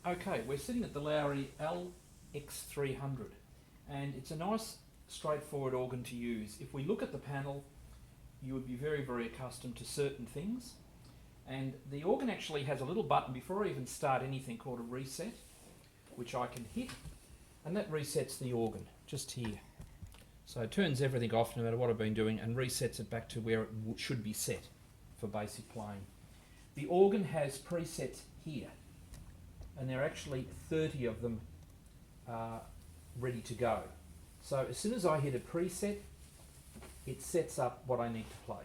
Okay, we're sitting at the Lowrey Lx300 and it's a nice straightforward organ to use. If we look at the panel, you would be very accustomed to certain things, and the organ actually has a little button before I even start anything called a reset, which I can hit, and that resets the organ just here. So it turns everything off no matter what I've been doing and resets it back to where it should be set for basic playing. The organ has presets here, and there are actually 30 of them ready to go. So as soon as I hit a preset, it sets up what I need to play.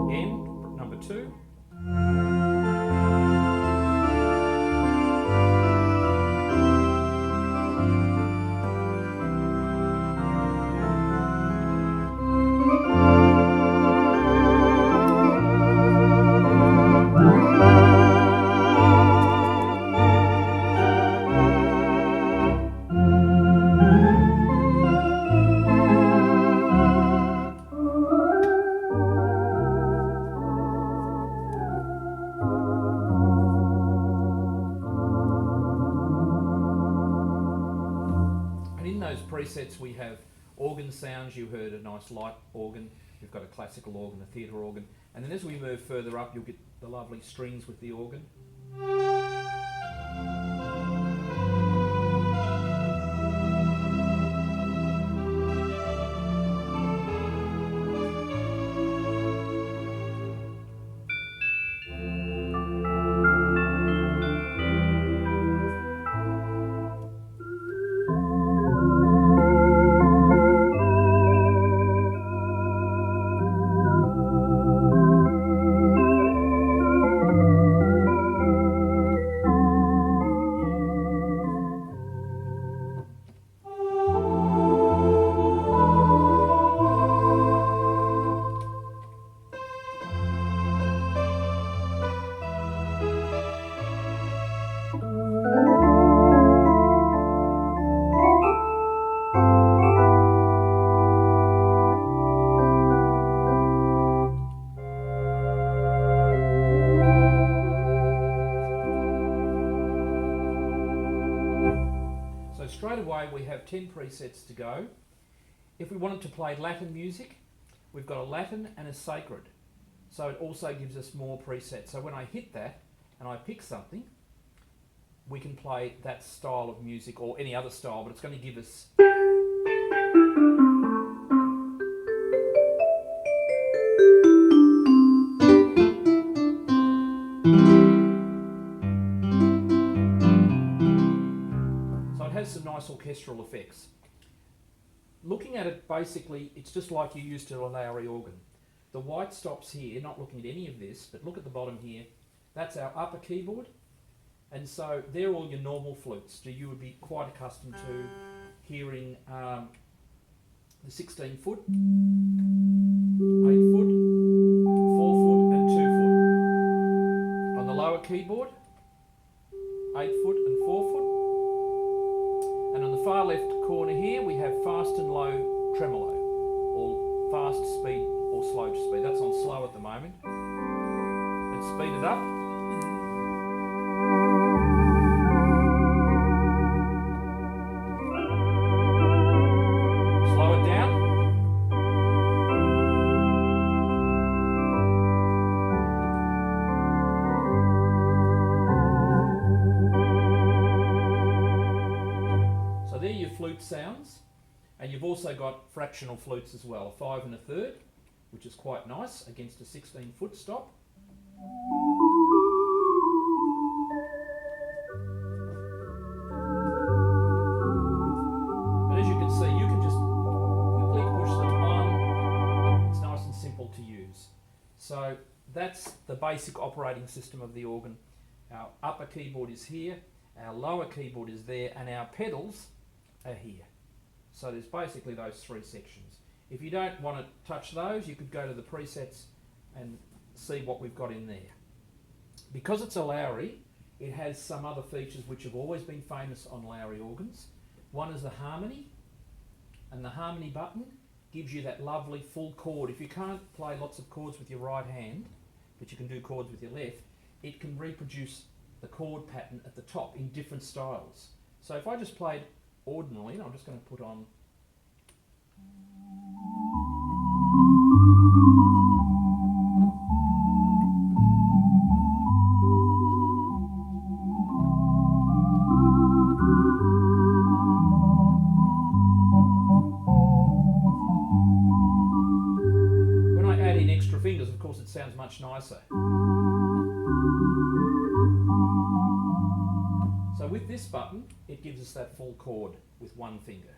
Again, number 2. And in those presets we have organ sounds. You heard a nice light organ, we've got a classical organ, a theatre organ, and then as we move further up you'll get the lovely strings with the organ. So straight away we have 10 presets to go. If we wanted to play Latin music, we've got a Latin and a sacred. So it also gives us more presets. So when I hit that and I pick something, we can play that style of music or any other style, but it's going to give us some nice orchestral effects. Looking at it, basically, it's just like you used to a Lowrey organ. The white stops here, not looking at any of this, but look at the bottom here. That's our upper keyboard, and so they're all your normal flutes. So you would be quite accustomed to hearing the 16 foot, 8 foot, 4 foot and 2 foot. On the lower keyboard, 8 foot and 4 foot. And on the far left corner here we have fast and low tremolo, or fast speed or slow speed. That's on slow at the moment. Let's speed it up. Slow it down. So there are your flute sounds, and you've also got fractional flutes as well, 5 1/3, which is quite nice against a 16 foot stop. And as you can see, you can just quickly push them on. It's nice and simple to use. So that's the basic operating system of the organ. Our upper keyboard is here, our lower keyboard is there, and our pedals are here. So there's basically those 3 sections. If you don't want to touch those, you could go to the presets and see what we've got in there. Because it's a Lowrey, it has some other features which have always been famous on Lowrey organs. One is the harmony, and the harmony button gives you that lovely full chord. If you can't play lots of chords with your right hand, but you can do chords with your left, it can reproduce the chord pattern at the top in different styles. So if I just played ordinarily, and I'm just going to put on extra fingers, of course, it sounds much nicer. So with this button, it gives us that full chord with one finger.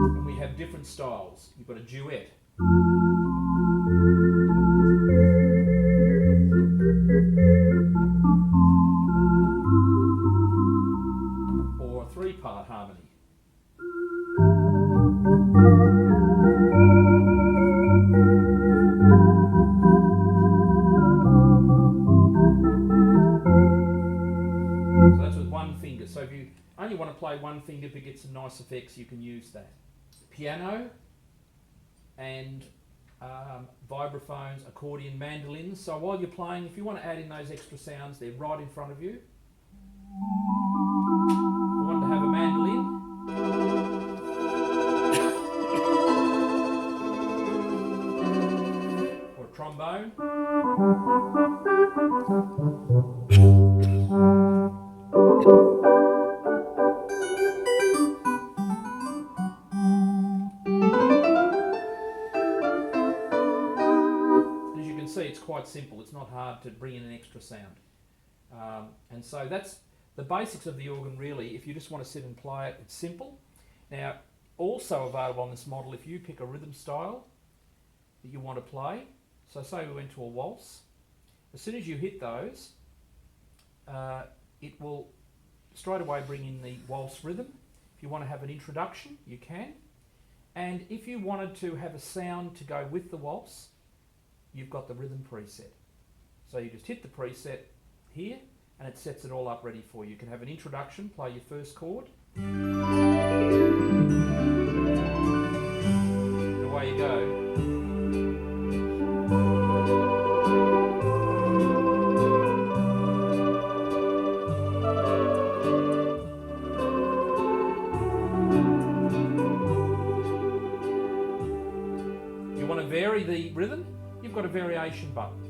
And we have different styles. You've got a duet. Three-part harmony. So that's with one finger. So if you only want to play one finger to get some nice effects, you can use that. Piano and vibraphones, accordion, mandolins. So while you're playing, if you want to add in those extra sounds, they're right in front of you. I want to have a mandolin. Or a trombone. As you can see, it's quite simple. It's not hard to bring in an extra sound. And so that's the basics of the organ really. If you just want to sit and play it, it's simple. Now, also available on this model, if you pick a rhythm style that you want to play, so say we went to a waltz, as soon as you hit those, it will straight away bring in the waltz rhythm. If you want to have an introduction, you can. And if you wanted to have a sound to go with the waltz, you've got the rhythm preset. So you just hit the preset here, and it sets it all up ready for you. You can have an introduction, play your first chord. And away you go. You want to vary the rhythm? You've got a variation button.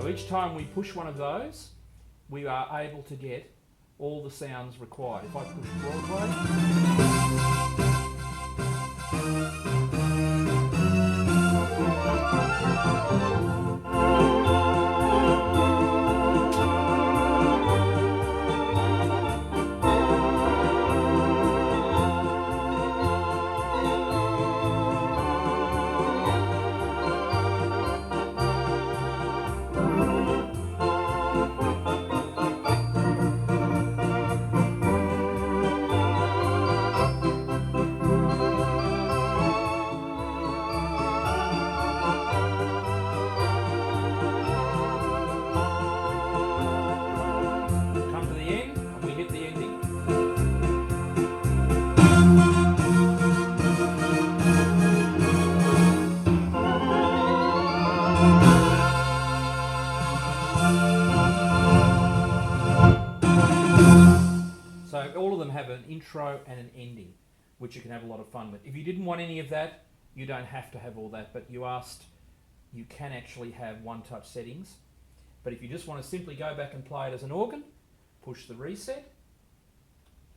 Each time we push one of those, we are able to get all the sounds required. If I push Broadway, come to the end, and we hit the ending. So all of them have an intro and an ending, which you can have a lot of fun with. If you didn't want any of that, you don't have to have all that, but you asked, you can actually have one-touch settings. But if you just want to simply go back and play it as an organ, push the reset,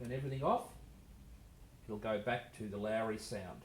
turn everything off, you'll go back to the Lowrey sound.